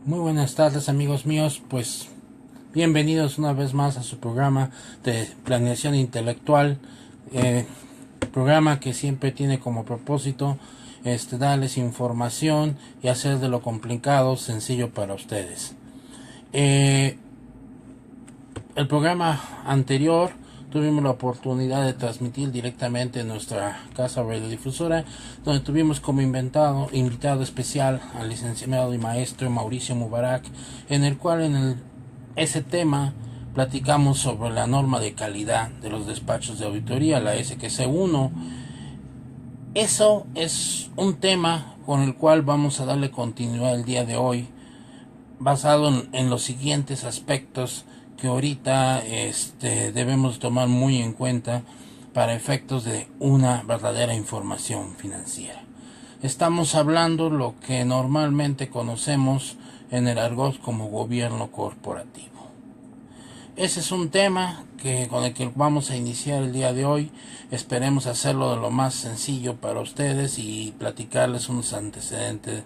Muy buenas tardes, amigos míos, pues bienvenidos una vez más a su programa de planeación intelectual, programa que siempre tiene como propósito darles información y hacer de lo complicado sencillo para ustedes. El programa anterior tuvimos la oportunidad de transmitir directamente en nuestra casa radiodifusora, donde tuvimos como invitado especial al licenciado y maestro Mauricio Mubarak, en el cual ese tema platicamos sobre la norma de calidad de los despachos de auditoría, la SQC1. Eso es un tema con el cual vamos a darle continuidad el día de hoy, basado en los siguientes aspectos que ahorita debemos tomar muy en cuenta para efectos de una verdadera información financiera. Estamos hablando lo que normalmente conocemos en el argot como gobierno corporativo. Ese es un tema con el que vamos a iniciar el día de hoy. Esperemos hacerlo de lo más sencillo para ustedes y platicarles unos antecedentes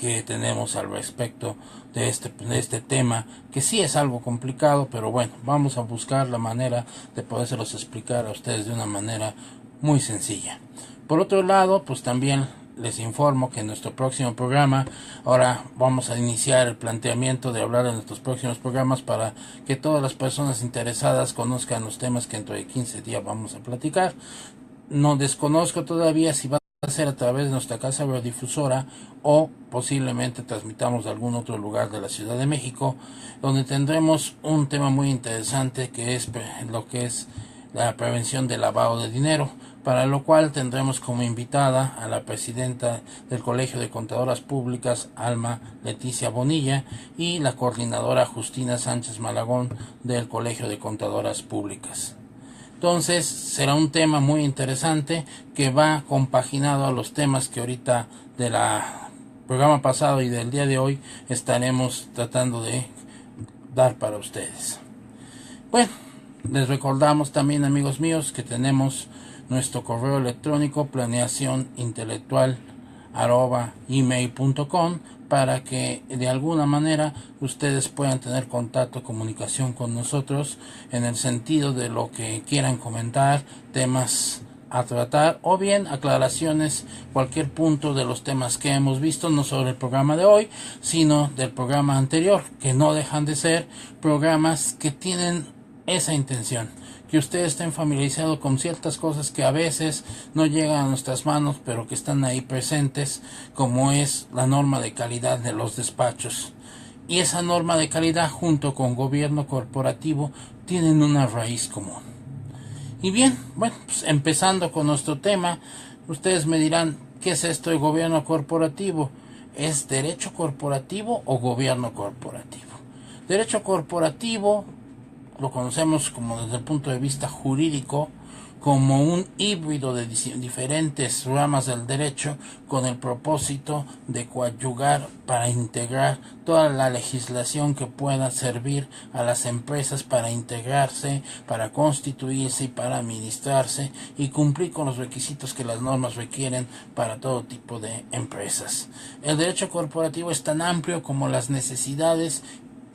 que tenemos al respecto de este tema, que sí es algo complicado, pero bueno, vamos a buscar la manera de podérselos explicar a ustedes de una manera muy sencilla. Por otro lado, pues también les informo que en nuestro próximo programa, ahora vamos a iniciar el planteamiento de hablar en nuestros próximos programas para que todas las personas interesadas conozcan los temas que dentro de 15 días vamos a platicar. No desconozco todavía si va a ser a través de nuestra casa radiodifusora o posiblemente transmitamos de algún otro lugar de la Ciudad de México, donde tendremos un tema muy interesante que es lo que es la prevención del lavado de dinero, para lo cual tendremos como invitada a la presidenta del Colegio de Contadoras Públicas, Alma Leticia Bonilla, y la coordinadora Justina Sánchez Malagón del Colegio de Contadoras Públicas. Entonces será un tema muy interesante que va compaginado a los temas que ahorita del programa pasado y del día de hoy estaremos tratando de dar para ustedes. Bueno, les recordamos también, amigos míos, que tenemos nuestro correo electrónico planeacionintelectual@gmail.com para que de alguna manera ustedes puedan tener contacto, comunicación con nosotros en el sentido de lo que quieran comentar, temas a tratar o bien aclaraciones, cualquier punto de los temas que hemos visto, no sobre el programa de hoy, sino del programa anterior, que no dejan de ser programas que tienen esa intención, que ustedes estén familiarizados con ciertas cosas que a veces no llegan a nuestras manos, pero que están ahí presentes, como es la norma de calidad de los despachos. Y esa norma de calidad junto con gobierno corporativo tienen una raíz común. Y bien, bueno, pues empezando con nuestro tema, ustedes me dirán, ¿qué es esto de gobierno corporativo? ¿Es derecho corporativo o gobierno corporativo? Derecho corporativo lo conocemos como desde el punto de vista jurídico como un híbrido de diferentes ramas del derecho con el propósito de coadyuvar para integrar toda la legislación que pueda servir a las empresas para integrarse, para constituirse y para administrarse y cumplir con los requisitos que las normas requieren para todo tipo de empresas. El derecho corporativo es tan amplio como las necesidades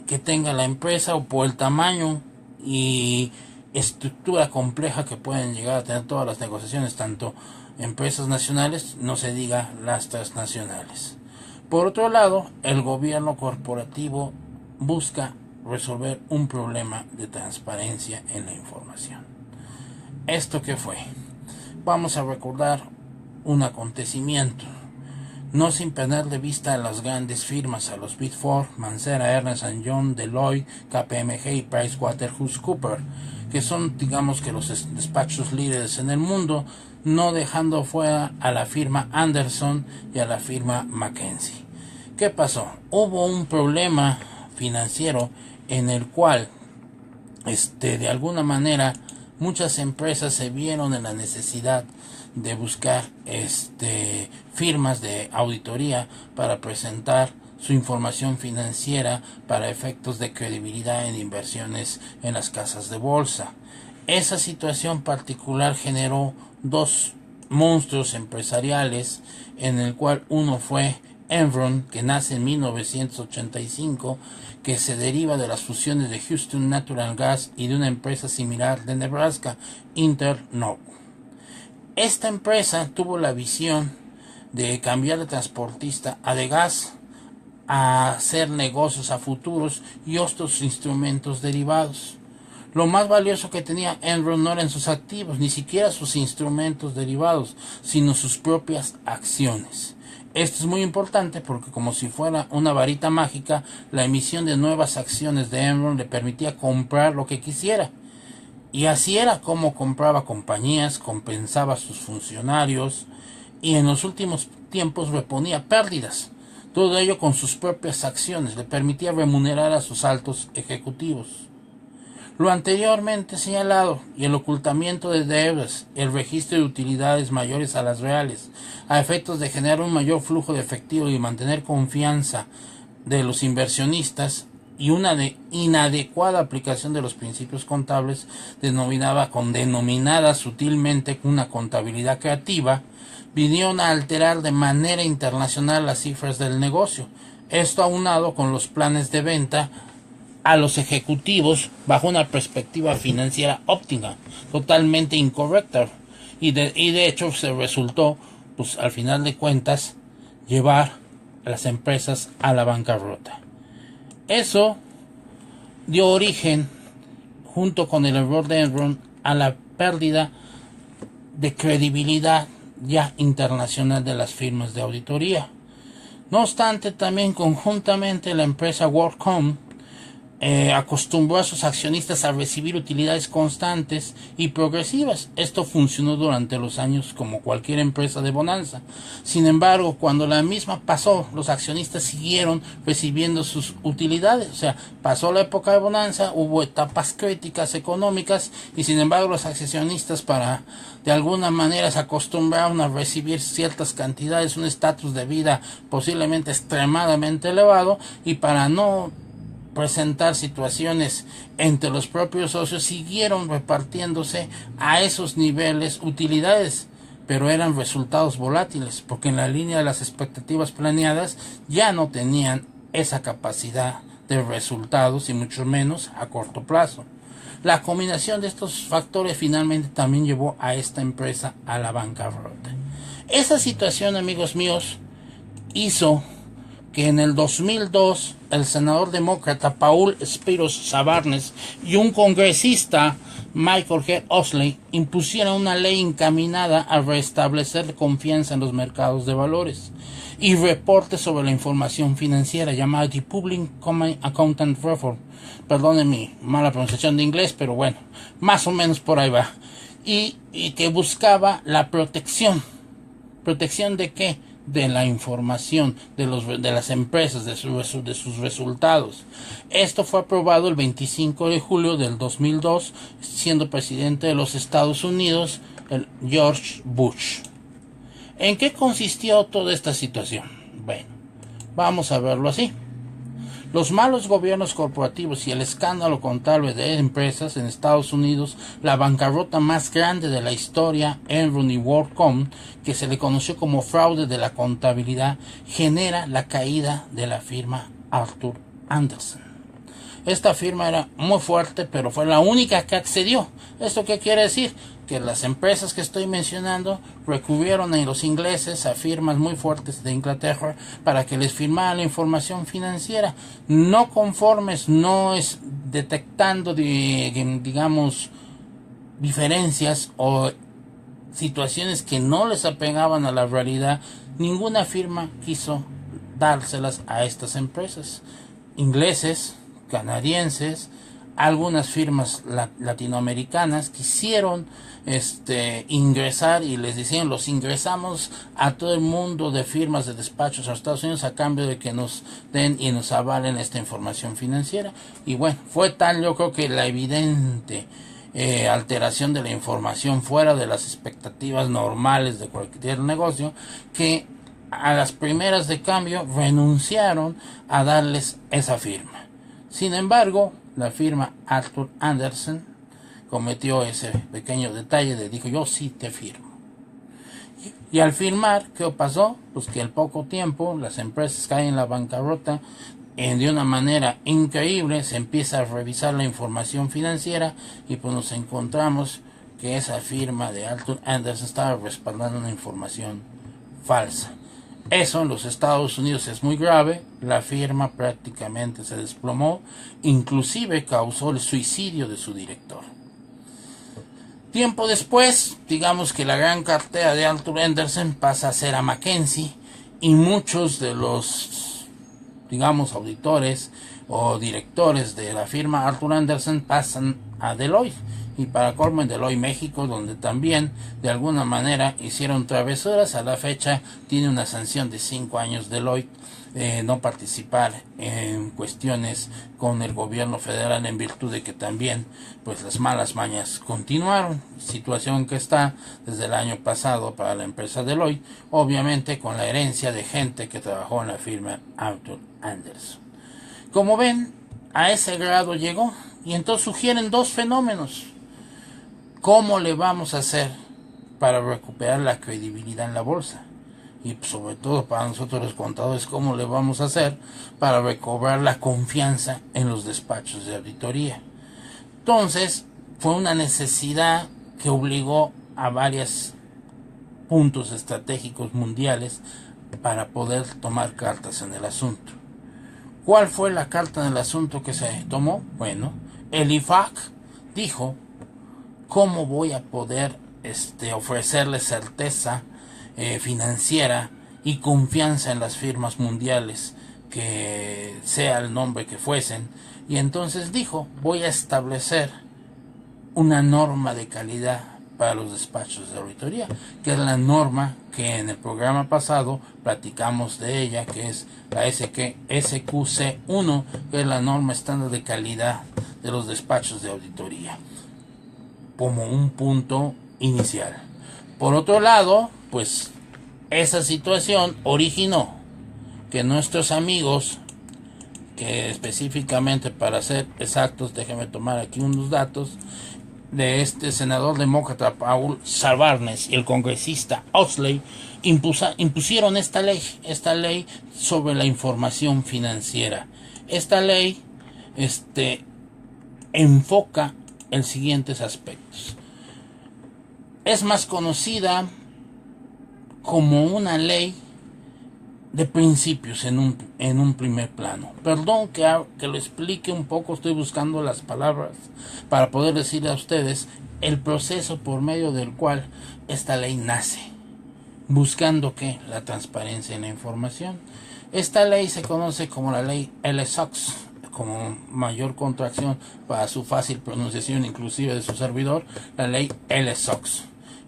que tenga la empresa o por el tamaño y estructura compleja que pueden llegar a tener todas las negociaciones, tanto empresas nacionales, no se diga las transnacionales. Por otro lado, el gobierno corporativo busca resolver un problema de transparencia en la información. ¿Esto qué fue? Vamos a recordar un acontecimiento, no sin perder de vista a las grandes firmas, a los Big Four, Mancera, Ernst & Young, Deloitte, KPMG y PricewaterhouseCoopers, que son, digamos, que los despachos líderes en el mundo, no dejando fuera a la firma Anderson y a la firma McKinsey. ¿Qué pasó? Hubo un problema financiero en el cual, de alguna manera, muchas empresas se vieron en la necesidad de buscar firmas de auditoría para presentar su información financiera para efectos de credibilidad en inversiones en las casas de bolsa. Esa situación particular generó dos monstruos empresariales, en el cual uno fue Enron, que nace en 1985, que se deriva de las fusiones de Houston Natural Gas y de una empresa similar de Nebraska, Internorth. Esta empresa tuvo la visión de cambiar de transportista a de gas, a hacer negocios a futuros y otros instrumentos derivados. Lo más valioso que tenía Enron no eran sus activos, ni siquiera sus instrumentos derivados, sino sus propias acciones. Esto es muy importante porque, como si fuera una varita mágica, la emisión de nuevas acciones de Enron le permitía comprar lo que quisiera. Y así era como compraba compañías, compensaba a sus funcionarios y en los últimos tiempos reponía pérdidas. Todo ello con sus propias acciones le permitía remunerar a sus altos ejecutivos. Lo anteriormente señalado y el ocultamiento de deudas, el registro de utilidades mayores a las reales, a efectos de generar un mayor flujo de efectivo y mantener confianza de los inversionistas, y una inadecuada aplicación de los principios contables denominada sutilmente una contabilidad creativa, vinieron a alterar de manera internacional las cifras del negocio. Esto aunado con los planes de venta a los ejecutivos bajo una perspectiva financiera óptima, totalmente incorrecta, y de hecho se resultó, pues al final de cuentas, llevar a las empresas a la bancarrota. Eso dio origen, junto con el error de Enron, a la pérdida de credibilidad ya internacional de las firmas de auditoría. No obstante, también conjuntamente la empresa WorldCom acostumbró a sus accionistas a recibir utilidades constantes y progresivas. Esto funcionó durante los años como cualquier empresa de bonanza. Sin embargo, cuando la misma pasó, los accionistas siguieron recibiendo sus utilidades. O sea, pasó la época de bonanza, hubo etapas críticas económicas y sin embargo los accionistas, para de alguna manera, se acostumbraron a recibir ciertas cantidades, un estatus de vida posiblemente extremadamente elevado, y para no presentar situaciones entre los propios socios, siguieron repartiéndose a esos niveles utilidades, pero eran resultados volátiles, porque en la línea de las expectativas planeadas ya no tenían esa capacidad de resultados, y mucho menos a corto plazo. La combinación de estos factores finalmente también llevó a esta empresa a la bancarrota. Esa situación, amigos míos, hizo que en el 2002 el senador demócrata Paul Spiros Savarnes y un congresista, Michael G. Osley, impusieran una ley encaminada a restablecer confianza en los mercados de valores y reportes sobre la información financiera, llamada The Public Common Accountant Reform. Perdonen mi mala pronunciación de inglés, pero bueno, más o menos por ahí va. Y que buscaba la protección. ¿Protección de qué? De la información de las empresas, de sus resultados. Esto fue aprobado el 25 de julio del 2002, siendo presidente de los Estados Unidos el George Bush. ¿En qué consistió toda esta situación? Bueno, vamos a verlo así. Los malos gobiernos corporativos y el escándalo contable de empresas en Estados Unidos, la bancarrota más grande de la historia, Enron y WorldCom, que se le conoció como fraude de la contabilidad, genera la caída de la firma Arthur Andersen. Esta firma era muy fuerte, pero fue la única que accedió. ¿Esto qué quiere decir? Que las empresas que estoy mencionando recurrieron a los ingleses, a firmas muy fuertes de Inglaterra, para que les firmaran la información financiera, no conformes, no es detectando, digamos, diferencias o situaciones que no les apegaban a la realidad. Ninguna firma quiso dárselas a estas empresas. Ingleses, canadienses, algunas firmas latinoamericanas quisieron ingresar, y les decían: los ingresamos a todo el mundo de firmas de despachos a Estados Unidos a cambio de que nos den y nos avalen esta información financiera. Y bueno, fue tal, yo creo, que la evidente alteración de la información fuera de las expectativas normales de cualquier negocio, que a las primeras de cambio renunciaron a darles esa firma. Sin embargo, la firma Arthur Andersen cometió ese pequeño detalle de: dijo, yo sí te firmo. Y al firmar, ¿qué pasó? Pues que al poco tiempo las empresas caen en la bancarrota de una manera increíble. Se empieza a revisar la información financiera y pues nos encontramos que esa firma de Arthur Andersen estaba respaldando una información falsa. Eso en los Estados Unidos es muy grave. La firma prácticamente se desplomó, inclusive causó el suicidio de su director. Tiempo después, digamos que la gran cartera de Arthur Andersen pasa a ser a McKinsey y muchos de los, digamos, auditores o directores de la firma Arthur Andersen pasan a Deloitte. Y para colmo en Deloitte México, donde también de alguna manera hicieron travesuras. A la fecha tiene una sanción de 5 años Deloitte, no participar en cuestiones con el gobierno federal en virtud de que también pues las malas mañas continuaron, situación que está desde el año pasado para la empresa Deloitte, obviamente con la herencia de gente que trabajó en la firma Arthur Andersen. Como ven, a ese grado llegó, y entonces sugieren dos fenómenos. ¿Cómo le vamos a hacer para recuperar la credibilidad en la bolsa? Y sobre todo para nosotros los contadores, ¿cómo le vamos a hacer para recobrar la confianza en los despachos de auditoría? Entonces, fue una necesidad que obligó a varios puntos estratégicos mundiales para poder tomar cartas en el asunto. ¿Cuál fue la carta en el asunto que se tomó? Bueno, el IFAC dijo: ¿cómo voy a poder ofrecerle certeza financiera y confianza en las firmas mundiales, que sea el nombre que fuesen? Y entonces dijo: voy a establecer una norma de calidad para los despachos de auditoría, que es la norma que en el programa pasado platicamos de ella, que es la SQC1, que es la norma estándar de calidad de los despachos de auditoría, como un punto inicial. Por otro lado, pues esa situación originó que nuestros amigos, que específicamente, para ser exactos, déjenme tomar aquí unos datos, de este senador demócrata Paul Sarbanes y el congresista Oxley impusieron esta ley sobre la información financiera. Esta ley enfoca en siguientes aspectos. Es más conocida como una ley de principios en un primer plano. Perdón que lo explique un poco, estoy buscando las palabras para poder decirle a ustedes el proceso por medio del cual esta ley nace, buscando que la transparencia en la información. Esta ley se conoce como la ley LSOX, como mayor contracción para su fácil pronunciación, inclusive de su servidor, la ley LSOX,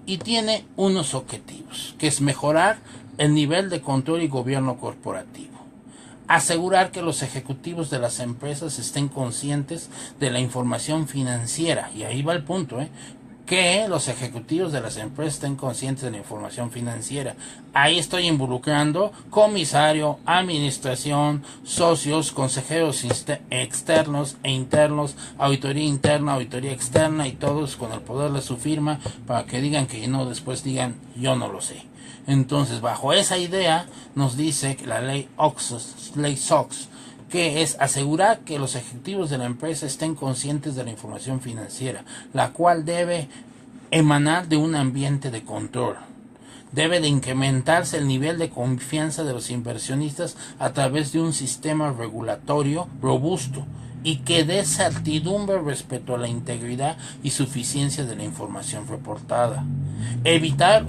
y tiene unos objetivos, que es mejorar el nivel de control y gobierno corporativo, asegurar que los ejecutivos de las empresas estén conscientes de la información financiera, y ahí va el punto, que los ejecutivos de las empresas estén conscientes de la información financiera. Ahí estoy involucrando comisario, administración, socios, consejeros externos e internos, auditoría interna, auditoría externa, y todos con el poder de su firma, para que digan que no, después digan yo no lo sé. Entonces, bajo esa idea, nos dice que la ley SOX, que es asegurar que los ejecutivos de la empresa estén conscientes de la información financiera, la cual debe emanar de un ambiente de control. Debe de incrementarse el nivel de confianza de los inversionistas a través de un sistema regulatorio robusto y que dé certidumbre respecto a la integridad y suficiencia de la información reportada. Evitar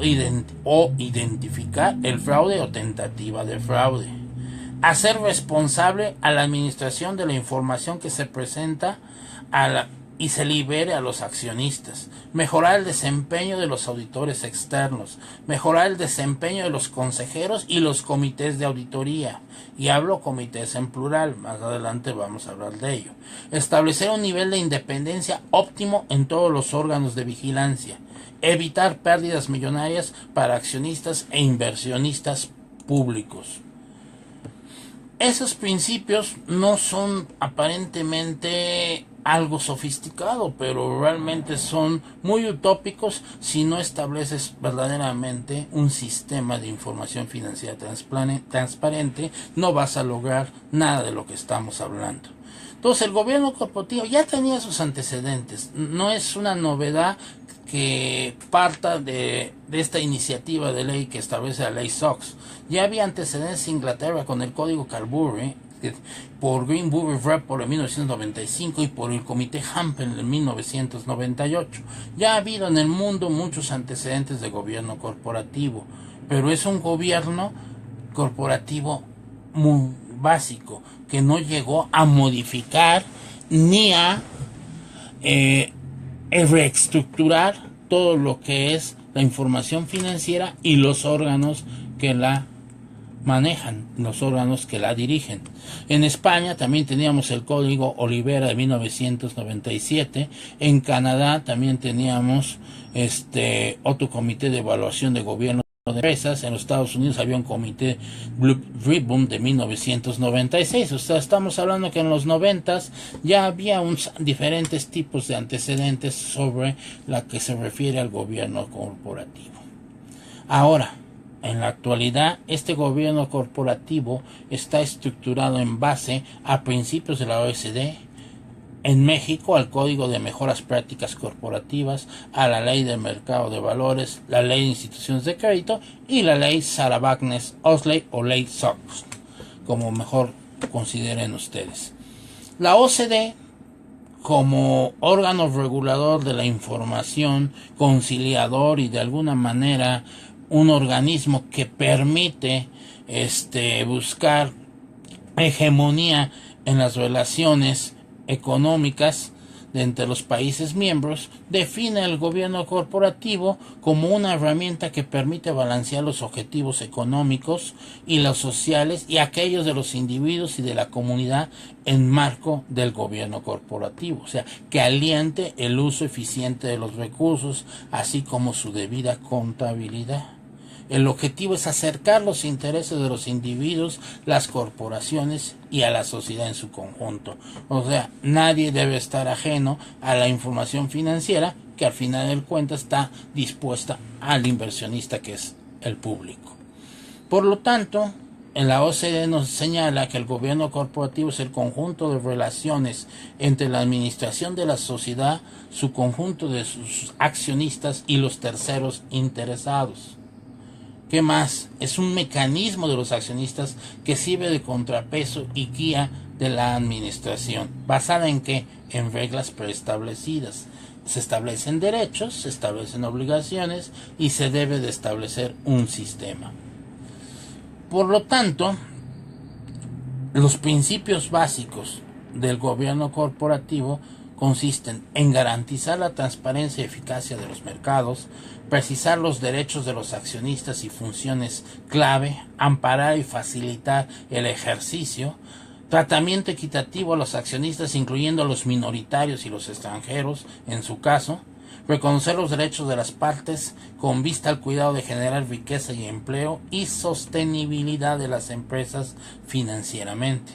o identificar el fraude o tentativa de fraude. Hacer responsable a la administración de la información que se presenta y se libere a los accionistas. Mejorar el desempeño de los auditores externos. Mejorar el desempeño de los consejeros y los comités de auditoría. Y hablo comités en plural, más adelante vamos a hablar de ello. Establecer un nivel de independencia óptimo en todos los órganos de vigilancia. Evitar pérdidas millonarias para accionistas e inversionistas públicos. Esos principios no son aparentemente algo sofisticado, pero realmente son muy utópicos si no estableces verdaderamente un sistema de información financiera transparente, no vas a lograr nada de lo que estamos hablando. Entonces el gobierno corporativo ya tenía sus antecedentes, no es una novedad que parta de esta iniciativa de ley que establece la ley SOX. Ya había antecedentes en Inglaterra con el código Carbury, por Greenbury Report en 1995 y por el Comité Hampel en 1998. Ya ha habido en el mundo muchos antecedentes de gobierno corporativo, pero es un gobierno corporativo muy básico que no llegó a modificar ni a reestructurar todo lo que es la información financiera y los órganos que la manejan, los órganos que la dirigen. En España también teníamos el Código Olivera de 1997, en Canadá también teníamos otro comité de evaluación de gobierno de empresas, en los Estados Unidos había un comité Blue Ribbon de 1996, o sea, estamos hablando que en los 90s ya había diferentes tipos de antecedentes sobre la que se refiere al gobierno corporativo. Ahora, en la actualidad, este gobierno corporativo está estructurado en base a principios de la OECD, en México al Código de Mejoras Prácticas Corporativas, a la Ley del Mercado de Valores, la Ley de Instituciones de Crédito y la Ley Sarbanes-Oxley o Ley SOX, como mejor consideren ustedes. La OCDE, como órgano regulador de la información, conciliador y de alguna manera un organismo que permite buscar hegemonía en las relaciones económicas de entre los países miembros, define el gobierno corporativo como una herramienta que permite balancear los objetivos económicos y los sociales y aquellos de los individuos y de la comunidad en marco del gobierno corporativo, o sea, que aliente el uso eficiente de los recursos, así como su debida contabilidad. El objetivo es acercar los intereses de los individuos, las corporaciones y a la sociedad en su conjunto. O sea, nadie debe estar ajeno a la información financiera que al final del cuento está dispuesta al inversionista, que es el público. Por lo tanto, en la OCDE nos señala que el gobierno corporativo es el conjunto de relaciones entre la administración de la sociedad, su conjunto de sus accionistas y los terceros interesados. ¿Qué más? Es un mecanismo de los accionistas que sirve de contrapeso y guía de la administración. ¿Basada en qué? En reglas preestablecidas. Se establecen derechos, se establecen obligaciones y se debe de establecer un sistema. Por lo tanto, los principios básicos del gobierno corporativo consisten en garantizar la transparencia y eficacia de los mercados, precisar los derechos de los accionistas y funciones clave, amparar y facilitar el ejercicio, tratamiento equitativo a los accionistas, incluyendo a los minoritarios y los extranjeros, en su caso, reconocer los derechos de las partes con vista al cuidado de generar riqueza y empleo y sostenibilidad de las empresas financieramente,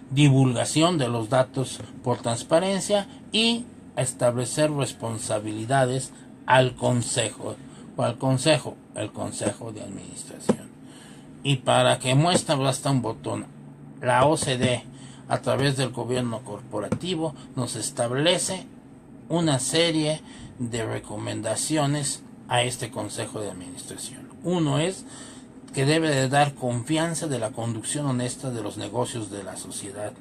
divulgación de los datos por transparencia y establecer responsabilidades al Consejo, el Consejo de Administración. Y para que muestre basta un botón. La OCDE, a través del gobierno corporativo, nos establece una serie de recomendaciones a este Consejo de Administración. Uno es que debe de dar confianza de la conducción honesta de los negocios de la sociedad,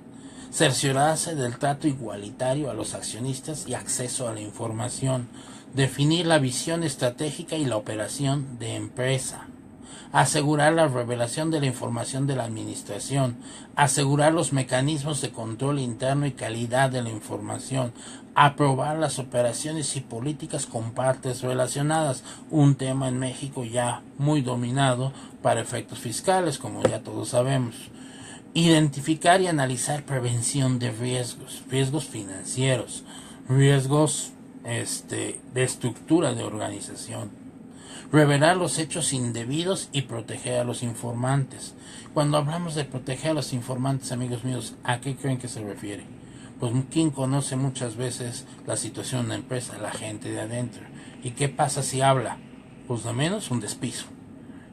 cerciorarse del trato igualitario a los accionistas y acceso a la información, definir la visión estratégica y la operación de empresa, asegurar la revelación de la información de la administración, asegurar los mecanismos de control interno y calidad de la información, aprobar las operaciones y políticas con partes relacionadas, un tema en México ya muy dominado para efectos fiscales, como ya todos sabemos. Identificar y analizar prevención de riesgos financieros, riesgos de estructura de organización, revelar los hechos indebidos y proteger a los informantes. Cuando hablamos de proteger a los informantes, amigos míos, ¿a qué creen que se refiere? pues ¿quién conoce muchas veces la situación de una empresa? La gente de adentro. ¿Y qué pasa si habla? Pues de menos un despido.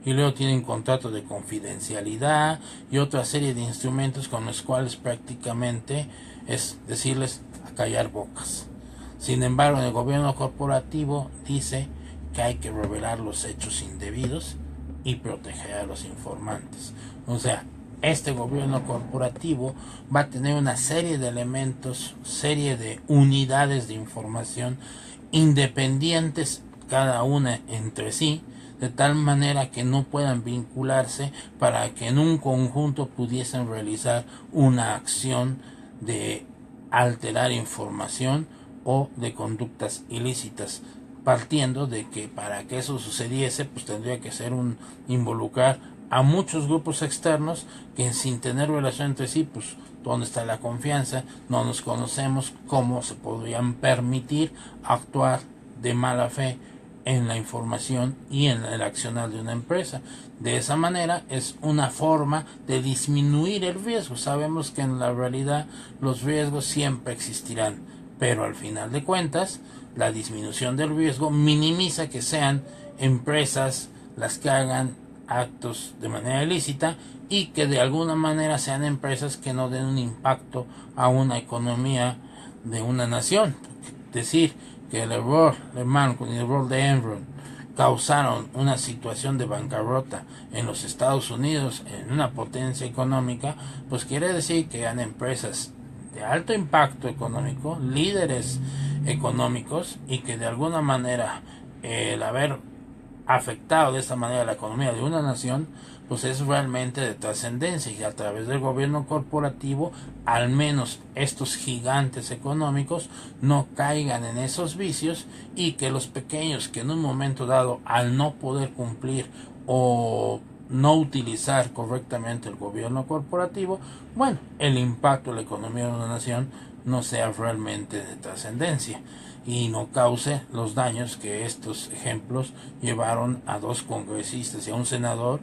Y luego tienen contrato de confidencialidad y otra serie de instrumentos con los cuales prácticamente es decirles a callar bocas. Sin embargo, el gobierno corporativo dice que hay que revelar los hechos indebidos y proteger a los informantes. O sea, este gobierno corporativo va a tener una serie de elementos, serie de unidades de información independientes cada una entre sí, de tal manera que no puedan vincularse para que en un conjunto pudiesen realizar una acción de alterar información o de conductas ilícitas, partiendo de que para que eso sucediese pues tendría que ser un involucrar a muchos grupos externos que sin tener relación entre sí, pues dónde está la confianza, no nos conocemos, cómo se podrían permitir actuar de mala fe en la información y en el accionar de una empresa. De esa manera es una forma de disminuir el riesgo. Sabemos que en la realidad los riesgos siempre existirán, pero al final de cuentas la disminución del riesgo minimiza que sean empresas las que hagan actos de manera ilícita y que de alguna manera sean empresas que no den un impacto a una economía de una nación. Es decir, que el error de Malcolm y el error de Enron causaron una situación de bancarrota en los Estados Unidos, en una potencia económica, pues quiere decir que eran empresas de alto impacto económico, líderes económicos, y que de alguna manera el haber afectado de esta manera la economía de una nación pues es realmente de trascendencia, y a través del gobierno corporativo al menos estos gigantes económicos no caigan en esos vicios, y que los pequeños que en un momento dado al no poder cumplir o no utilizar correctamente el gobierno corporativo, bueno, el impacto de la economía de una nación no sea realmente de trascendencia y no cause los daños que estos ejemplos llevaron a 2 congresistas y a un senador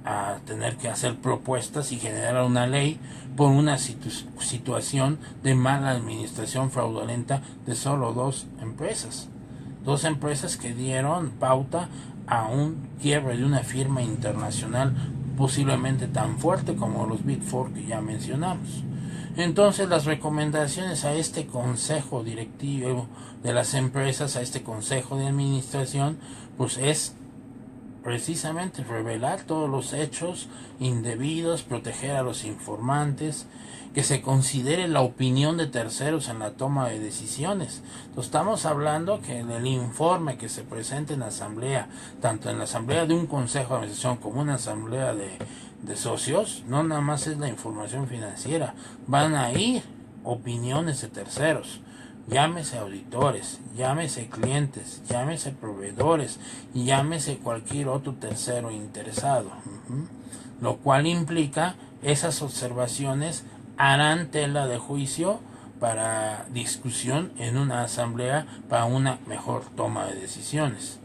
a tener que hacer propuestas y generar una ley por una situación de mala administración fraudulenta de solo 2 empresas. 2 empresas que dieron pauta a un quiebre de una firma internacional posiblemente tan fuerte como los Big Four que ya mencionamos. Entonces las recomendaciones a este consejo directivo de las empresas, a este consejo de administración, pues es precisamente revelar todos los hechos indebidos, proteger a los informantes, que se considere la opinión de terceros en la toma de decisiones. Entonces, estamos hablando que en el informe que se presente en la asamblea, tanto en la asamblea de un consejo de administración como una asamblea de socios, no nada más es la información financiera, van a ir opiniones de terceros. Llámese auditores, llámese clientes, llámese proveedores, llámese cualquier otro tercero interesado. Lo cual implica esas observaciones harán tela de juicio para discusión en una asamblea para una mejor toma de decisiones.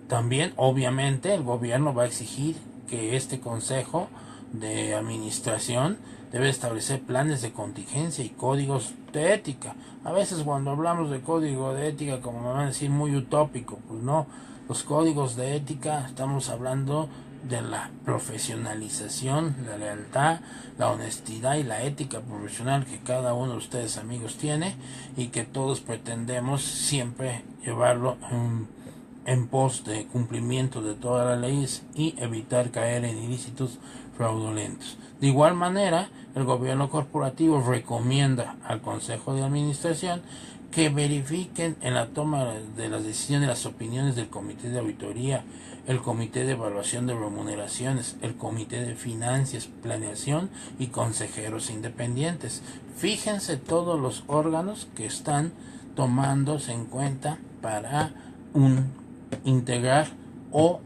También, obviamente, el gobierno va a exigir que este consejo de administración debe establecer planes de contingencia y códigos de ética. A veces cuando hablamos de código de ética, como me van a decir, muy utópico, pues no, los códigos de ética estamos hablando de la profesionalización, la lealtad, la honestidad y la ética profesional que cada uno de ustedes amigos tiene y que todos pretendemos siempre llevarlo en pos de cumplimiento de todas las leyes y evitar caer en ilícitos fraudulentos. De igual manera, el gobierno corporativo recomienda al Consejo de Administración que verifiquen en la toma de las decisiones las opiniones del Comité de Auditoría, el Comité de Evaluación de Remuneraciones, el Comité de Finanzas, Planeación y consejeros independientes. Fíjense todos los órganos que están tomándose en cuenta para integrar o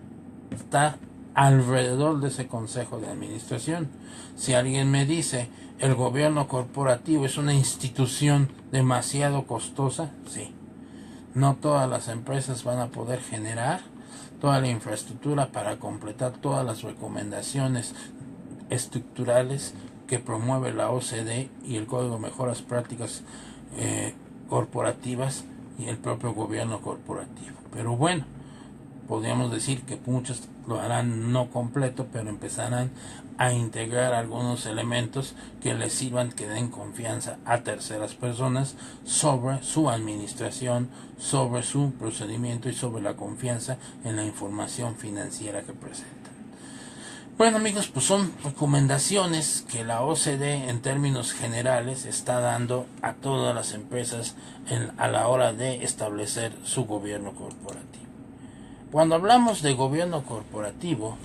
estar alrededor de ese consejo de administración. Si alguien me dice el gobierno corporativo es una institución demasiado costosa, sí, no todas las empresas van a poder generar toda la infraestructura para completar todas las recomendaciones estructurales que promueve la OCDE y el Código de Mejoras Prácticas Corporativas y el propio gobierno corporativo. Pero bueno, podríamos decir que muchos lo harán no completo, pero empezarán a integrar algunos elementos que les sirvan, que den confianza a terceras personas sobre su administración, sobre su procedimiento y sobre la confianza en la información financiera que presentan. Bueno, amigos, pues son recomendaciones que la OCDE en términos generales está dando a todas las empresas a la hora de establecer su gobierno corporativo. Cuando hablamos de gobierno corporativo,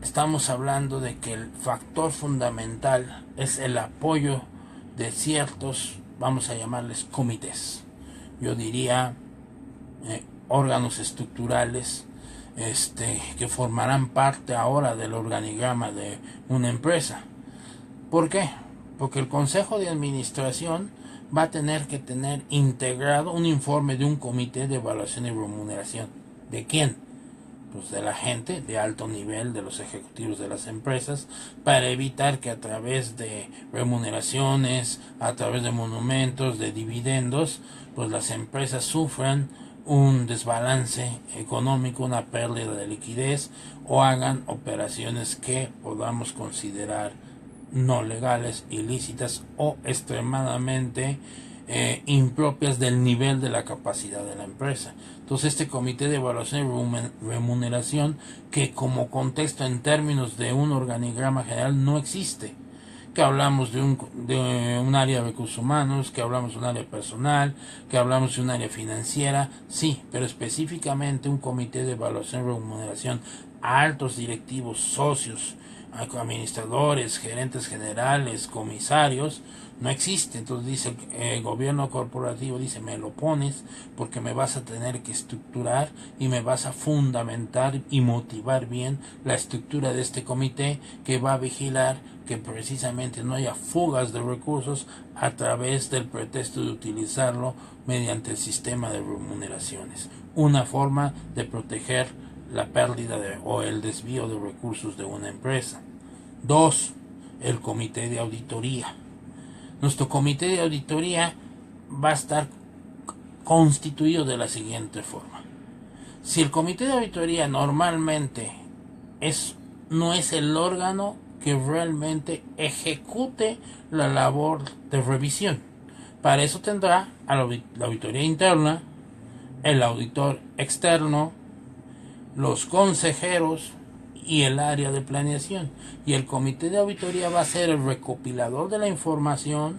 estamos hablando de que el factor fundamental es el apoyo de ciertos, vamos a llamarles comités. Yo diría órganos estructurales que formarán parte ahora del organigrama de una empresa. ¿Por qué? Porque el Consejo de Administración va a tener que tener integrado un informe de un comité de evaluación y remuneración. ¿De quién? Pues de la gente de alto nivel, de los ejecutivos de las empresas, para evitar que a través de remuneraciones, a través de monumentos, de dividendos, pues las empresas sufran un desbalance económico, una pérdida de liquidez, o hagan operaciones que podamos considerar no legales, ilícitas o extremadamente impropias del nivel de la capacidad de la empresa. Entonces este comité de evaluación y remuneración, que como contexto en términos de un organigrama general no existe, que hablamos de un área de recursos humanos, que hablamos de un área personal, que hablamos de un área financiera, sí, pero específicamente un comité de evaluación y remuneración a altos directivos, socios, administradores, gerentes generales, comisarios, no existe. Entonces dice el gobierno corporativo, dice, me lo pones porque me vas a tener que estructurar y me vas a fundamentar y motivar bien la estructura de este comité, que va a vigilar que precisamente no haya fugas de recursos a través del pretexto de utilizarlo mediante el sistema de remuneraciones. Una forma de proteger la pérdida o el desvío de recursos de una empresa. 2. El comité de auditoría. Nuestro comité de auditoría va a estar constituido de la siguiente forma. Si el comité de auditoría normalmente no es el órgano que realmente ejecute la labor de revisión, para eso tendrá a la auditoría interna, el auditor externo, los consejeros y el área de planeación. Y el comité de auditoría va a ser el recopilador de la información,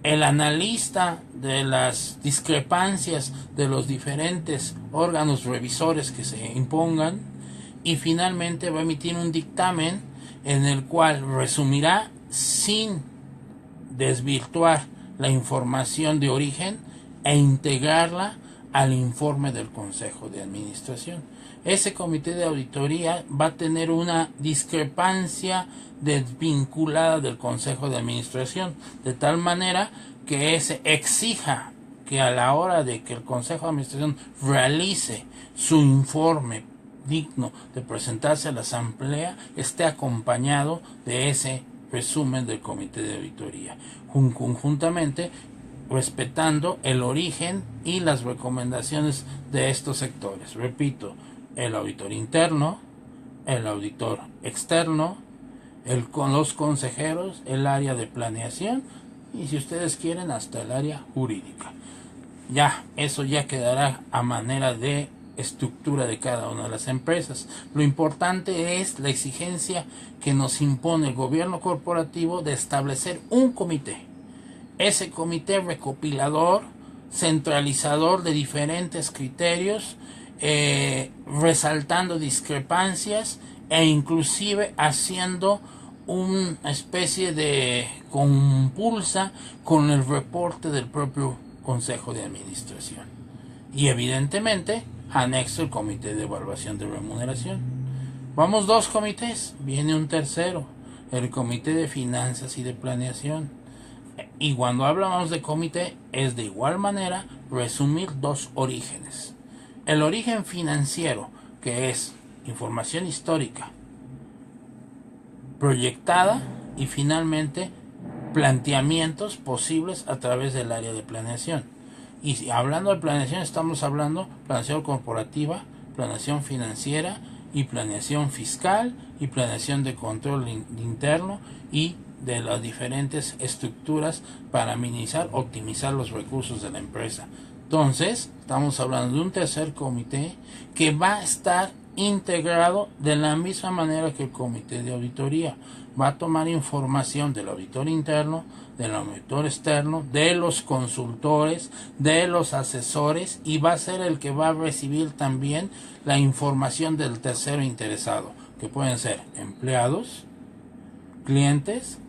el analista de las discrepancias de los diferentes órganos revisores que se impongan, y finalmente va a emitir un dictamen en el cual resumirá, sin desvirtuar la información de origen, e integrarla al informe del Consejo de Administración. Ese comité de auditoría va a tener una discrepancia desvinculada del Consejo de Administración, de tal manera que ese exija que a la hora de que el Consejo de Administración realice su informe digno de presentarse a la asamblea, esté acompañado de ese resumen del comité de auditoría, conjuntamente respetando el origen y las recomendaciones de estos sectores. Repito, el auditor interno, el auditor externo, con los consejeros, el área de planeación y, si ustedes quieren, hasta el área jurídica. Eso ya quedará a manera de estructura de cada una de las empresas. Lo importante es la exigencia que nos impone el gobierno corporativo de establecer un comité. Ese comité recopilador, centralizador de diferentes criterios, resaltando discrepancias e inclusive haciendo una especie de compulsa con el reporte del propio Consejo de Administración. Y evidentemente anexo el comité de evaluación de remuneración. Vamos 2 comités, viene un tercero, el comité de finanzas y de planeación. Y cuando hablamos de comité, es de igual manera resumir 2 orígenes. El origen financiero, que es información histórica proyectada y finalmente planteamientos posibles a través del área de planeación. Y hablando de planeación, estamos hablando de planeación corporativa, planeación financiera y planeación fiscal y planeación de control interno y de las diferentes estructuras para minimizar, optimizar los recursos de la empresa. Entonces, estamos hablando de un tercer comité que va a estar integrado de la misma manera que el comité de auditoría. Va a tomar información del auditor interno, del auditor externo, de los consultores, de los asesores, y va a ser el que va a recibir también la información del tercero interesado, que pueden ser empleados, clientes,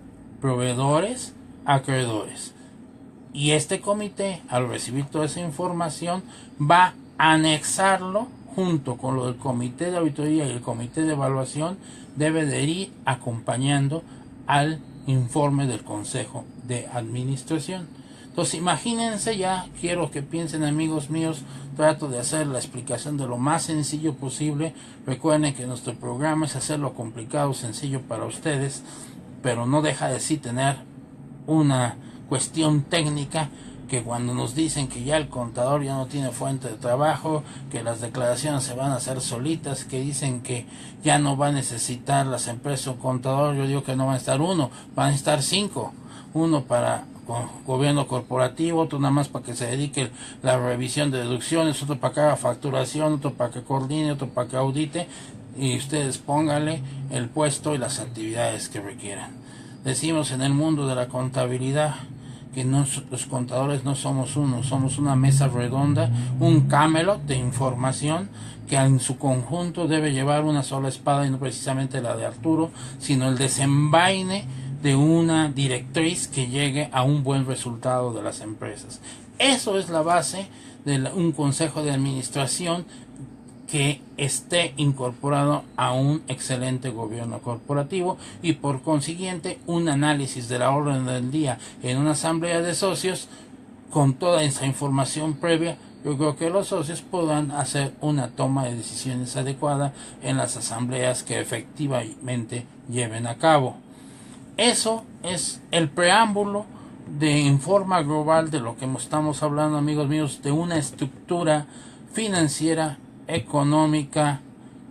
proveedores, acreedores. Y este comité, al recibir toda esa información, va a anexarlo junto con lo del comité de auditoría y el comité de evaluación, debe de ir acompañando al informe del Consejo de Administración. Entonces imagínense, ya quiero que piensen, amigos míos, trato de hacer la explicación de lo más sencillo posible. Recuerden que nuestro programa es hacerlo complicado sencillo para ustedes, pero no deja de sí tener una cuestión técnica, que cuando nos dicen que ya el contador ya no tiene fuente de trabajo, que las declaraciones se van a hacer solitas, que dicen que ya no va a necesitar las empresas un contador, yo digo que no van a estar uno, van a estar 5, uno para gobierno corporativo, otro nada más para que se dedique la revisión de deducciones, otro para que haga facturación, otro para que coordine, otro para que audite, y ustedes pónganle el puesto y las actividades que requieran. Decimos en el mundo de la contabilidad que los contadores no somos uno, somos una mesa redonda, un Camelot de información que en su conjunto debe llevar una sola espada, y no precisamente la de Arturo, sino el desenvaine de una directriz que llegue a un buen resultado de las empresas. Eso es la base de un consejo de administración que esté incorporado a un excelente gobierno corporativo, y por consiguiente un análisis de la orden del día en una asamblea de socios con toda esa información previa. Yo creo que los socios podrán hacer una toma de decisiones adecuada en las asambleas que efectivamente lleven a cabo. Eso es el preámbulo en forma global de lo que estamos hablando, amigos míos, de una estructura financiera, económica,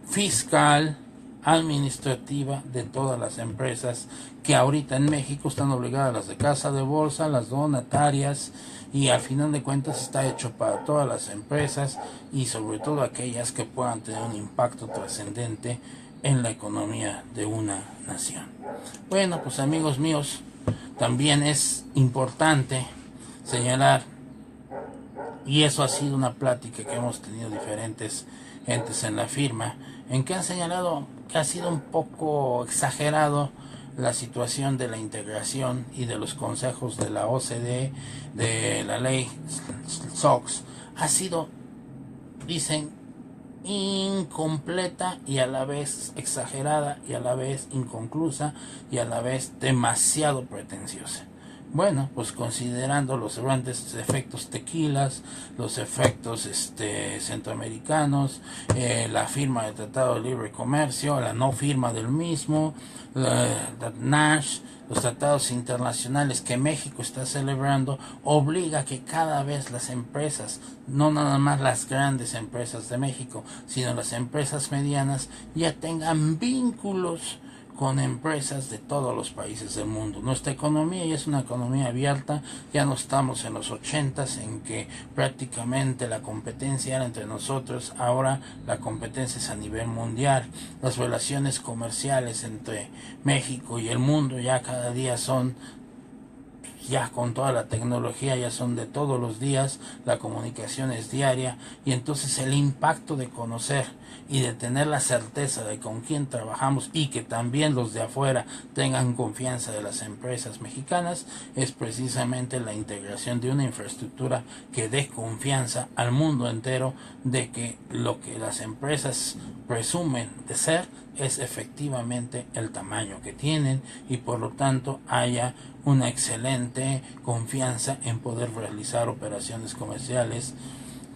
fiscal, administrativa de todas las empresas que ahorita en México están obligadas, las de casa de bolsa, las donatarias, y al final de cuentas está hecho para todas las empresas y sobre todo aquellas que puedan tener un impacto trascendente en la economía de una nación. Bueno, pues amigos míos, también es importante señalar, y eso ha sido una plática que hemos tenido diferentes gentes en la firma, en que han señalado que ha sido un poco exagerado la situación de la integración y de los consejos de la OCDE, de la ley SOX. Ha sido, dicen, incompleta y a la vez exagerada y a la vez inconclusa y a la vez demasiado pretenciosa. Bueno, pues considerando los grandes efectos tequilas, los efectos centroamericanos, la firma del Tratado de Libre Comercio, la no firma del mismo, la NASH, los tratados internacionales que México está celebrando, obliga a que cada vez las empresas, no nada más las grandes empresas de México, sino las empresas medianas, ya tengan vínculos con empresas de todos los países del mundo. Nuestra economía ya es una economía abierta, ya no estamos en los 80s en que prácticamente la competencia era entre nosotros, ahora la competencia es a nivel mundial. Las relaciones comerciales entre México y el mundo ya cada día son, ya con toda la tecnología, ya son de todos los días, la comunicación es diaria, y entonces el impacto de conocer y de tener la certeza de con quién trabajamos y que también los de afuera tengan confianza de las empresas mexicanas es precisamente la integración de una infraestructura que dé confianza al mundo entero de que lo que las empresas presumen de ser es efectivamente el tamaño que tienen, y por lo tanto haya una excelente confianza en poder realizar operaciones comerciales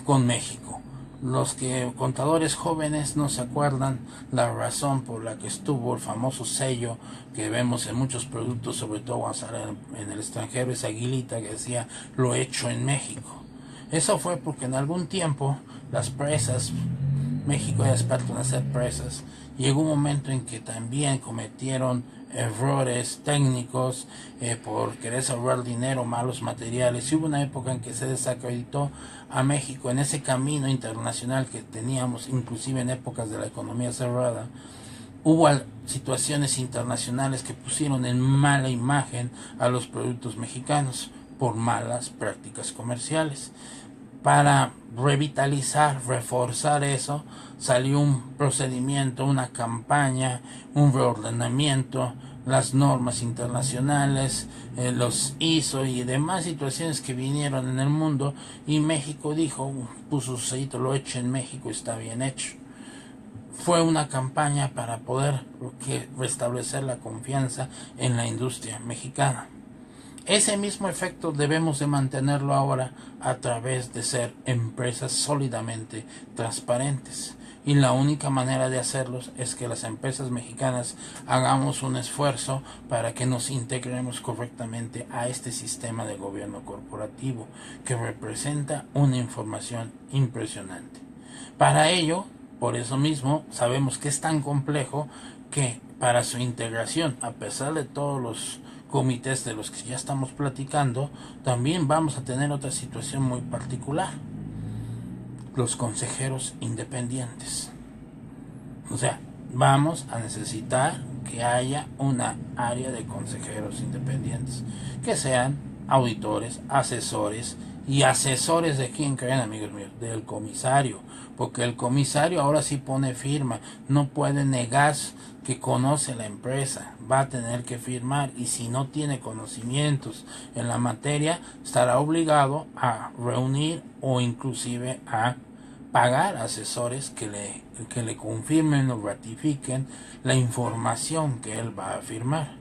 con México. Los que contadores jóvenes no se acuerdan la razón por la que estuvo el famoso sello que vemos en muchos productos, sobre todo en el extranjero, esa aguilita que decía lo hecho en México. Eso fue porque en algún tiempo las presas, México era experto en hacer presas, llegó un momento en que también cometieron errores técnicos por querer ahorrar dinero, malos materiales, y hubo una época en que se desacreditó a México en ese camino internacional que teníamos, inclusive en épocas de la economía cerrada. Hubo situaciones internacionales que pusieron en mala imagen a los productos mexicanos por malas prácticas comerciales. Para revitalizar, reforzar eso, salió un procedimiento, una campaña, un reordenamiento, las normas internacionales, los ISO y demás situaciones que vinieron en el mundo, y México dijo, puso su sellito, lo hecho en México está bien hecho. Fue una campaña para poder restablecer la confianza en la industria mexicana. Ese mismo efecto debemos de mantenerlo ahora a través de ser empresas sólidamente transparentes. Y la única manera de hacerlos es que las empresas mexicanas hagamos un esfuerzo para que nos integremos correctamente a este sistema de gobierno corporativo que representa una información impresionante. Para ello, por eso mismo, sabemos que es tan complejo que para su integración, a pesar de todos los comités de los que ya estamos platicando, también vamos a tener otra situación muy particular: los consejeros independientes. O sea, vamos a necesitar que haya una área de consejeros independientes, que sean auditores, asesores, y asesores de quién creen, amigos míos, del comisario, porque el comisario ahora sí pone firma, no puede negar que conoce la empresa, va a tener que firmar, y si no tiene conocimientos en la materia, estará obligado a reunir o inclusive a pagar asesores que le confirmen o ratifiquen la información que él va a firmar.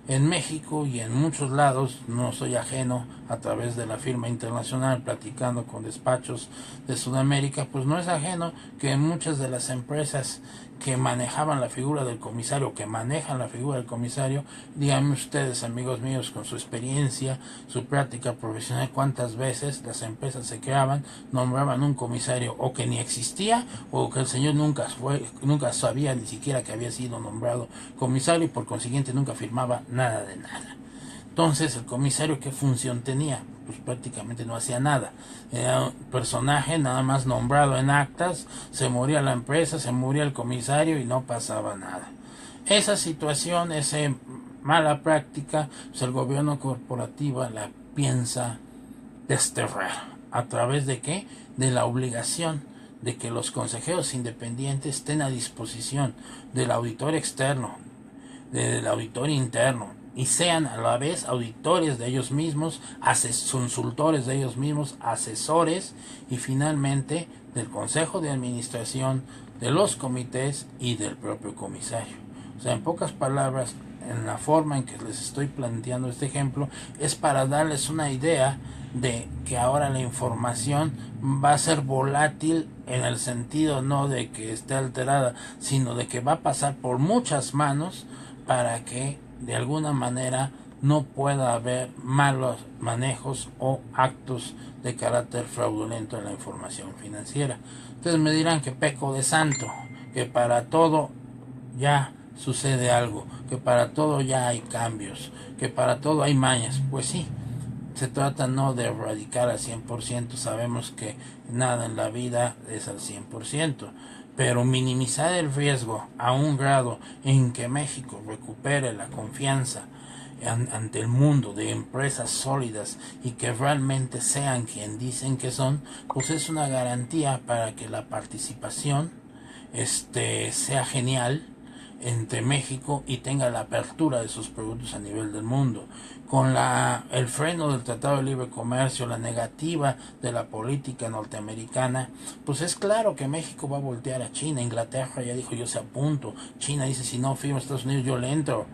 En México y en muchos lados, no soy ajeno a través de la firma internacional, platicando con despachos de Sudamérica, pues no es ajeno que muchas de las empresas que manejaban la figura del comisario, que manejan la figura del comisario, díganme ustedes, amigos míos, con su experiencia, su práctica profesional, cuántas veces las empresas se creaban, nombraban un comisario o que ni existía, o que el señor nunca sabía ni siquiera que había sido nombrado comisario, y por consiguiente nunca firmaba nada de nada. Entonces, el comisario, ¿qué función tenía? Pues prácticamente no hacía nada. Era un personaje nada más nombrado en actas, se moría la empresa, se moría el comisario y no pasaba nada. Esa situación, esa mala práctica, pues el gobierno corporativo la piensa desterrar. ¿A través de qué? De la obligación de que los consejeros independientes estén a disposición del auditor externo, del auditor interno, y sean a la vez auditores de ellos mismos, consultores de ellos mismos, asesores, y finalmente del consejo de administración, de los comités y del propio comisario. O sea, en pocas palabras, en la forma en que les estoy planteando este ejemplo, es para darles una idea de que ahora la información va a ser volátil, en el sentido no de que esté alterada, sino de que va a pasar por muchas manos para que de alguna manera no pueda haber malos manejos o actos de carácter fraudulento en la información financiera. Ustedes me dirán que peco de santo, que para todo ya sucede algo, que para todo ya hay cambios, que para todo hay mañas. Pues sí, se trata no de erradicar al 100%, sabemos que nada en la vida es al 100%, pero minimizar el riesgo a un grado en que México recupere la confianza ante el mundo de empresas sólidas y que realmente sean quien dicen que son, pues es una garantía para que la participación sea genial entre México y tenga la apertura de sus productos a nivel del mundo. Con el freno del Tratado de Libre Comercio, la negativa de la política norteamericana, pues es claro que México va a voltear a China. Inglaterra ya dijo, yo se apunto. China dice, si no firma Estados Unidos, yo le entro.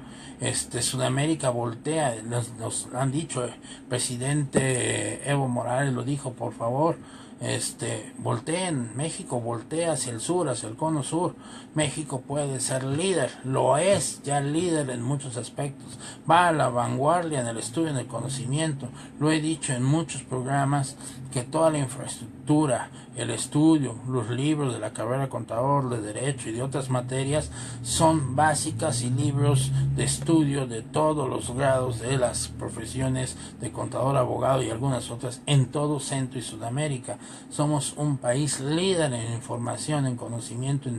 Sudamérica voltea, nos han dicho, el presidente Evo Morales lo dijo, por favor, volteen. México voltea hacia el sur, hacia el cono sur. México puede ser líder, lo es ya líder en muchos aspectos, va a la vanguardia en el estudio, en el conocimiento. Lo he dicho en muchos programas que toda la infraestructura, el estudio, los libros de la carrera de contador, de derecho y de otras materias son básicas, y libros de estudio de todos los grados de las profesiones de contador, abogado y algunas otras en todo Centro y Sudamérica. Somos un país líder en información, en conocimiento,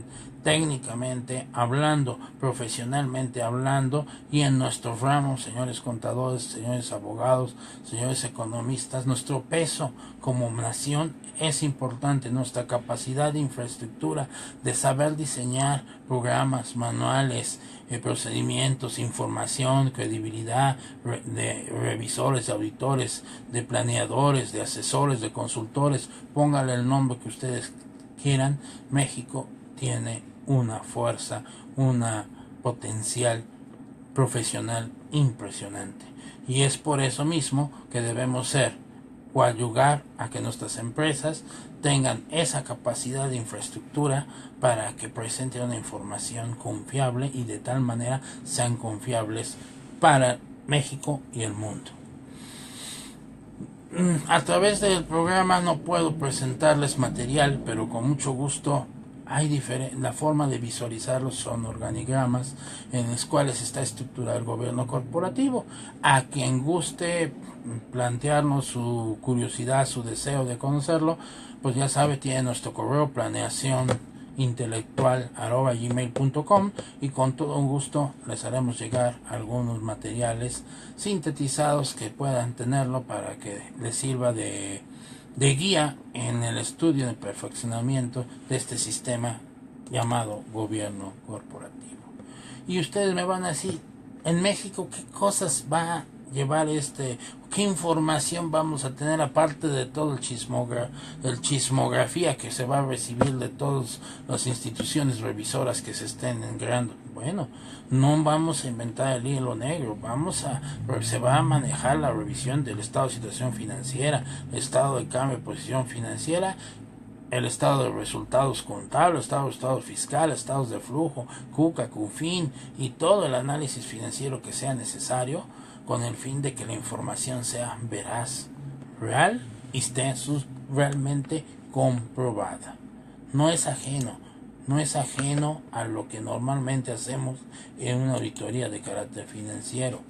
técnicamente hablando, profesionalmente hablando, y en nuestros ramos, señores contadores, señores abogados, señores economistas. Nuestro peso como nación es importante, nuestra capacidad de infraestructura, de saber diseñar programas, manuales, procedimientos, información, credibilidad de revisores, de auditores, de planeadores, de asesores, de consultores, póngale el nombre que ustedes quieran. México tiene una fuerza, una potencial profesional impresionante, y es por eso mismo que debemos coadyuvar a que nuestras empresas tengan esa capacidad de infraestructura para que presenten una información confiable, y de tal manera sean confiables para México y el mundo. A través del programa no puedo presentarles material, pero con mucho gusto la forma de visualizarlos son organigramas en los cuales está estructurado el gobierno corporativo. A quien guste plantearnos su curiosidad, su deseo de conocerlo, pues ya sabe, tiene nuestro correo planeacionintelectual@gmail.com, y con todo un gusto les haremos llegar algunos materiales sintetizados que puedan tenerlo para que les sirva de guía en el estudio de perfeccionamiento de este sistema llamado gobierno corporativo. Y ustedes me van a decir, en México, ¿qué cosas va a llevar qué información vamos a tener aparte de todo el chismografía que se va a recibir de todas las instituciones revisoras que se estén creando? Bueno, no vamos a inventar el hilo negro, se va a manejar la revisión del estado de situación financiera, el estado de cambio de posición financiera, el estado de resultados contables, estados fiscales, estados de flujo, CUCA, CUFIN, y todo el análisis financiero que sea necesario, con el fin de que la información sea veraz, real y esté realmente comprobada. No es ajeno a lo que normalmente hacemos en una auditoría de carácter financiero.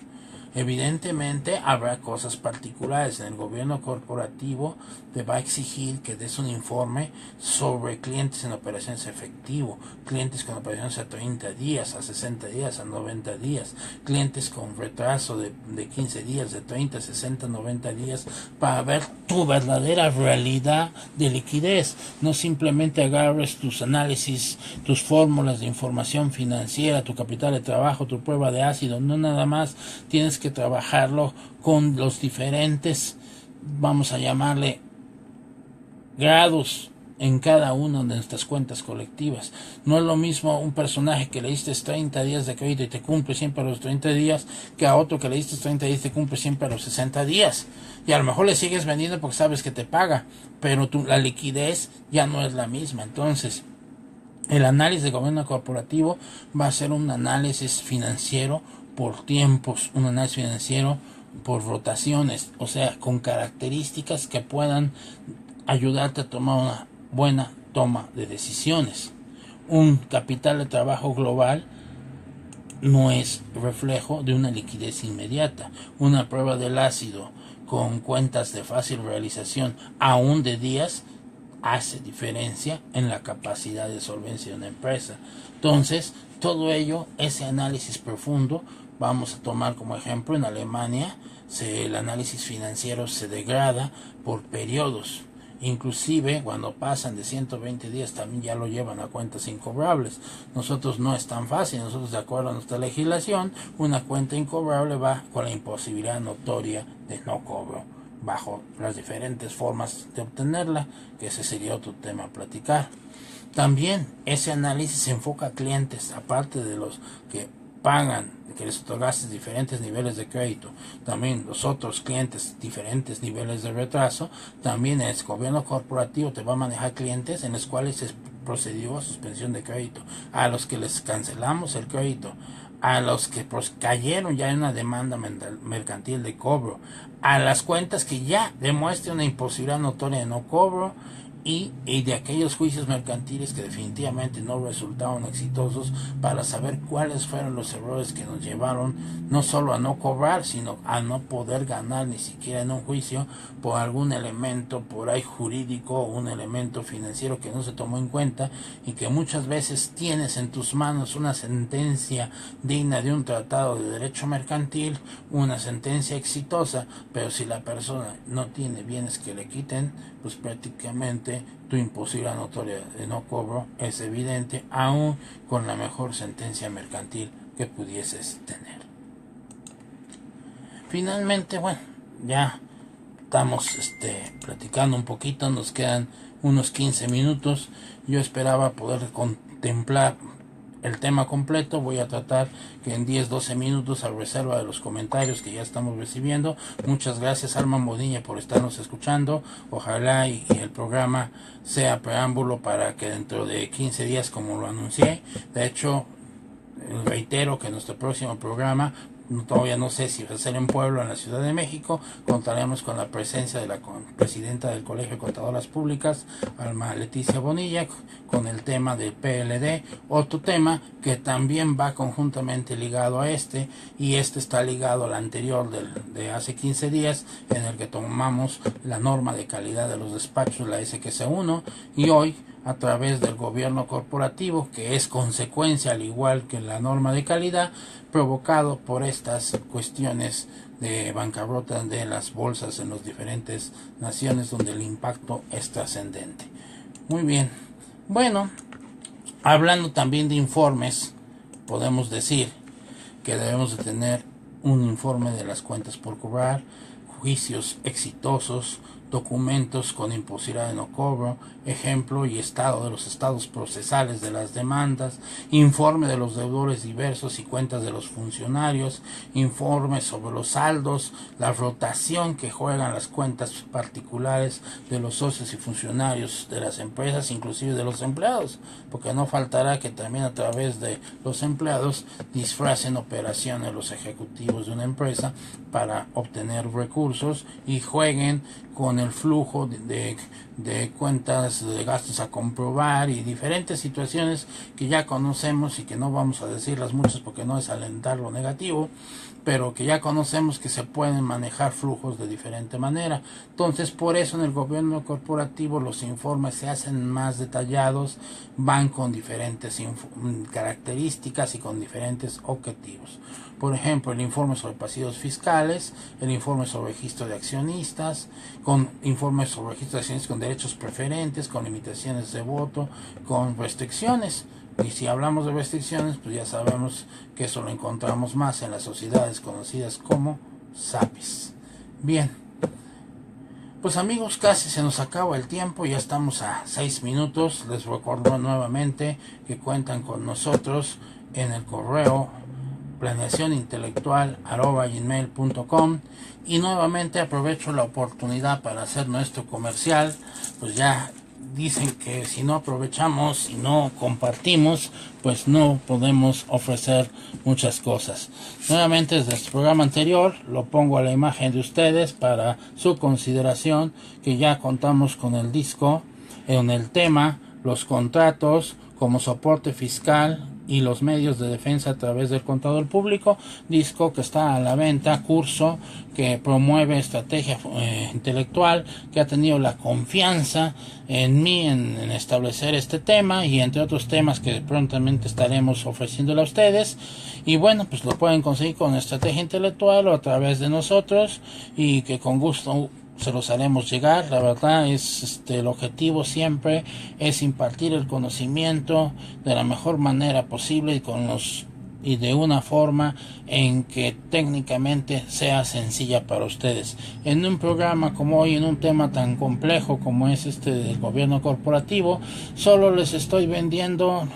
Evidentemente habrá cosas particulares. En el gobierno corporativo te va a exigir que des un informe sobre clientes en operaciones efectivo, clientes con operaciones a 30 días, a 60 días, a 90 días, clientes con retraso de 15 días, de 30, 60, 90 días, para ver tu verdadera realidad de liquidez. No simplemente agarres tus análisis, tus fórmulas de información financiera, tu capital de trabajo, tu prueba de ácido. No, nada más. Tienes que trabajarlo con los diferentes, vamos a llamarle, grados en cada una de nuestras cuentas colectivas. No es lo mismo un personaje que le diste 30 días de crédito y te cumple siempre a los 30 días, que a otro que le diste 30 días y te cumple siempre a los 60 días. Y a lo mejor le sigues vendiendo porque sabes que te paga, pero la liquidez ya no es la misma. Entonces, el análisis de gobierno corporativo va a ser un análisis financiero por tiempos, un análisis financiero por rotaciones, o sea, con características que puedan ayudarte a tomar una buena toma de decisiones. Un capital de trabajo global no es reflejo de una liquidez inmediata. Una prueba del ácido con cuentas de fácil realización, aún de días, hace diferencia en la capacidad de solvencia de una empresa. Entonces, todo ello, ese análisis profundo, vamos a tomar como ejemplo en Alemania, el análisis financiero se degrada por periodos. Inclusive cuando pasan de 120 días también ya lo llevan a cuentas incobrables. Nosotros no es tan fácil. Nosotros, de acuerdo a nuestra legislación, una cuenta incobrable va con la imposibilidad notoria de no cobro, bajo las diferentes formas de obtenerla, que ese sería otro tema a platicar. También ese análisis se enfoca a clientes, aparte de los que pagan, que les otorgaste diferentes niveles de crédito, también los otros clientes diferentes niveles de retraso, también el gobierno corporativo te va a manejar clientes en los cuales se procedió a suspensión de crédito, a los que les cancelamos el crédito, a los que cayeron ya en una demanda mercantil de cobro, a las cuentas que ya demuestren una imposibilidad notoria de no cobro, y de aquellos juicios mercantiles que definitivamente no resultaron exitosos, para saber cuáles fueron los errores que nos llevaron no solo a no cobrar, sino a no poder ganar ni siquiera en un juicio por algún elemento por ahí jurídico o un elemento financiero que no se tomó en cuenta, y que muchas veces tienes en tus manos una sentencia digna de un tratado de derecho mercantil, una sentencia exitosa, pero si la persona no tiene bienes que le quiten, pues prácticamente tu imposibilidad notoria de no cobro es evidente, aún con la mejor sentencia mercantil que pudieses tener. Finalmente, bueno, ya estamos platicando un poquito, nos quedan unos 15 minutos. Yo esperaba poder contemplar el tema completo. Voy a tratar que en 10-12 minutos, a reserva de los comentarios que ya estamos recibiendo. Muchas gracias, Alma Modiña, por estarnos escuchando. Ojalá y el programa sea preámbulo para que dentro de 15 días, como lo anuncié, de hecho reitero que nuestro próximo programa, todavía no sé si va a ser en Puebla o en la Ciudad de México, contaremos con la presencia de la presidenta del Colegio de Contadoras Públicas, Alma Leticia Bonilla, con el tema del PLD, otro tema que también va conjuntamente ligado a y está ligado al anterior de hace 15 días, en el que tomamos la norma de calidad de los despachos, la SQC1, y hoy, a través del gobierno corporativo, que es consecuencia, al igual que la norma de calidad, provocado por estas cuestiones de bancarrota de las bolsas en las diferentes naciones, donde el impacto es trascendente. Muy bien, bueno, hablando también de informes, podemos decir que debemos de tener un informe de las cuentas por cobrar, juicios exitosos, documentos con imposibilidad de no cobro, ejemplo y estado de los estados procesales de las demandas, informe de los deudores diversos y cuentas de los funcionarios, informe sobre los saldos, la rotación que juegan las cuentas particulares de los socios y funcionarios de las empresas, inclusive de los empleados, porque no faltará que también a través de los empleados disfracen operaciones los ejecutivos de una empresa para obtener recursos y jueguen con el flujo de cuentas de gastos a comprobar y diferentes situaciones que ya conocemos y que no vamos a decirlas muchas porque no es alentar lo negativo, pero que ya conocemos que se pueden manejar flujos de diferente manera. Entonces, por eso en el gobierno corporativo los informes se hacen más detallados, van con diferentes características y con diferentes objetivos. Por ejemplo, el informe sobre pasivos fiscales, el informe sobre registro de accionistas, con informes sobre registro de accionistas con derechos preferentes, con limitaciones de voto, con restricciones. Y si hablamos de restricciones, pues ya sabemos que eso lo encontramos más en las sociedades conocidas como SAPIs. Bien, pues amigos, casi se nos acaba el tiempo, ya estamos a 6 minutos. Les recuerdo nuevamente que cuentan con nosotros en el correo planeacionintelectual@gmail.com, y nuevamente aprovecho la oportunidad para hacer nuestro comercial. Pues ya dicen que si no aprovechamos y no compartimos, pues no podemos ofrecer muchas cosas. Nuevamente, desde el programa anterior lo pongo a la imagen de ustedes para su consideración, que ya contamos con el disco en el tema los contratos como soporte fiscal y los medios de defensa a través del contador público, disco que está a la venta, curso que promueve estrategia intelectual, que ha tenido la confianza en mí en establecer este tema y entre otros temas que prontamente estaremos ofreciéndole a ustedes. Y bueno, pues lo pueden conseguir con estrategia intelectual o a través de nosotros, y que con gusto se los haremos llegar. La verdad es el objetivo siempre es impartir el conocimiento de la mejor manera posible y de una forma en que técnicamente sea sencilla para ustedes. En un programa como hoy, en un tema tan complejo como es del gobierno corporativo, solo les estoy vendiendo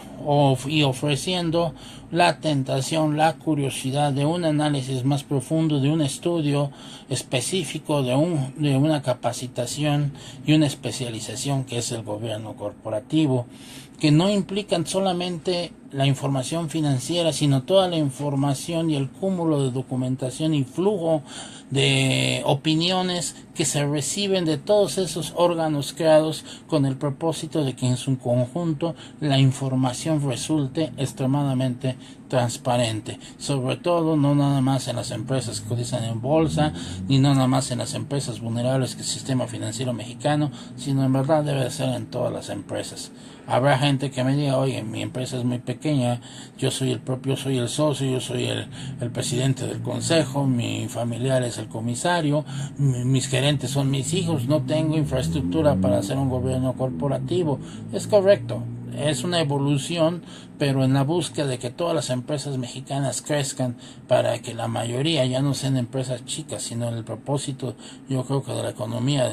y ofreciendo la tentación, la curiosidad de un análisis más profundo, de un estudio específico, de una capacitación y una especialización que es el gobierno corporativo, que no implican solamente la información financiera, sino toda la información y el cúmulo de documentación y flujo de opiniones que se reciben de todos esos órganos creados con el propósito de que en su conjunto la información resulte extremadamente transparente, sobre todo no nada más en las empresas que cotizan en bolsa, ni no nada más en las empresas vulnerables que el sistema financiero mexicano, sino en verdad debe ser en todas las empresas. Habrá gente que me diga, oye, mi empresa es muy pequeña, yo soy el socio, yo soy el presidente del consejo, mi familiar es el comisario, mis gerentes son mis hijos, no tengo infraestructura para hacer un gobierno corporativo. Es correcto, es una evolución, pero en la búsqueda de que todas las empresas mexicanas crezcan para que la mayoría ya no sean empresas chicas, sino en el propósito, yo creo que de la economía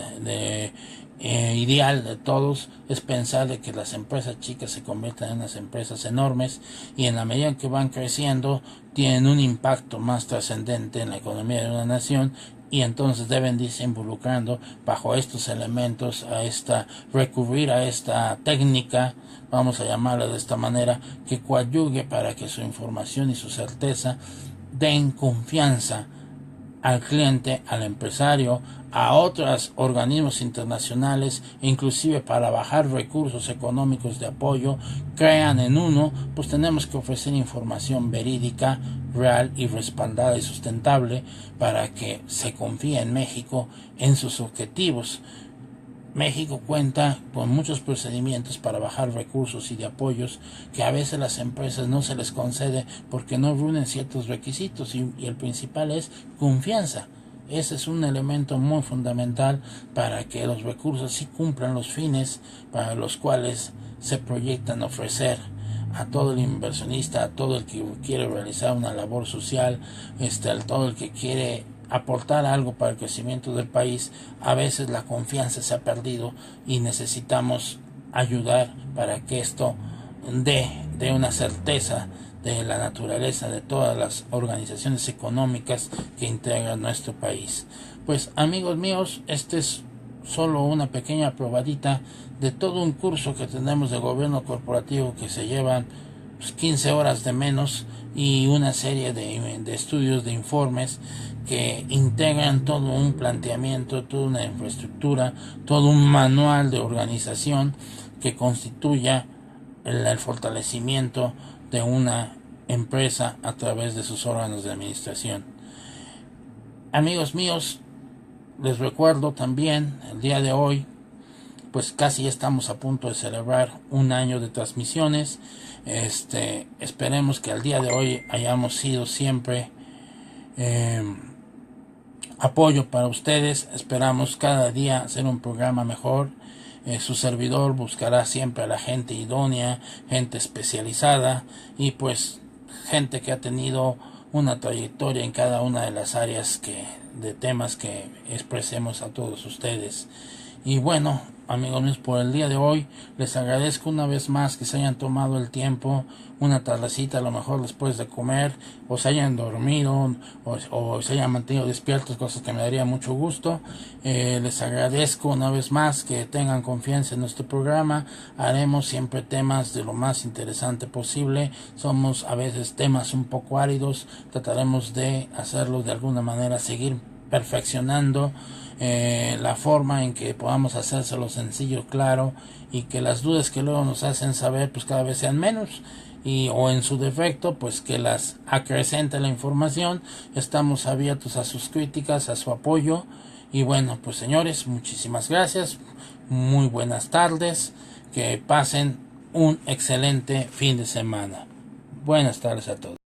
ideal de todos es pensar de que las empresas chicas se conviertan en unas empresas enormes y en la medida en que van creciendo tienen un impacto más trascendente en la economía de una nación, y entonces deben irse involucrando bajo estos elementos recurrir a esta técnica, vamos a llamarla de esta manera, que coadyugue para que su información y su certeza den confianza al cliente, al empresario, a otros organismos internacionales, inclusive para bajar recursos económicos de apoyo, crean en uno, pues tenemos que ofrecer información verídica, real y respaldada y sustentable para que se confíe en México en sus objetivos. México cuenta con muchos procedimientos para bajar recursos y de apoyos que a veces las empresas no se les concede porque no reúnen ciertos requisitos y el principal es confianza. Ese es un elemento muy fundamental para que los recursos sí cumplan los fines para los cuales se proyectan ofrecer a todo el inversionista, a todo el que quiere realizar una labor social, a todo el que quiere aportar algo para el crecimiento del país. A veces la confianza se ha perdido y necesitamos ayudar para que esto dé una certeza de la naturaleza de todas las organizaciones económicas que integran nuestro país. Pues amigos míos, este es solo una pequeña probadita de todo un curso que tenemos de gobierno corporativo que se llevan 15 horas de menos y una serie de estudios, de informes que integran todo un planteamiento, toda una infraestructura, todo un manual de organización que constituya el fortalecimiento de una empresa a través de sus órganos de administración. Amigos míos, les recuerdo también el día de hoy, pues casi estamos a punto de celebrar un año de transmisiones. Esperemos que al día de hoy hayamos sido siempre apoyo para ustedes. Esperamos cada día hacer un programa mejor. Su servidor buscará siempre a la gente idónea, gente especializada y pues gente que ha tenido una trayectoria en cada una de las áreas de temas que expresemos a todos ustedes. Y bueno, amigos míos, por el día de hoy les agradezco una vez más que se hayan tomado el tiempo, una tardecita a lo mejor después de comer, o se hayan dormido o se hayan mantenido despiertos, cosas que me daría mucho gusto. Les agradezco una vez más que tengan confianza en nuestro programa. Haremos siempre temas de lo más interesante posible. Somos a veces temas un poco áridos, trataremos de hacerlo de alguna manera, seguir perfeccionando la forma en que podamos hacérselo sencillo, claro, y que las dudas que luego nos hacen saber pues cada vez sean menos, o en su defecto pues que las acrecente la información. Estamos abiertos a sus críticas, a su apoyo. Y bueno, pues señores, muchísimas gracias, muy buenas tardes, que pasen un excelente fin de semana. Buenas tardes a todos.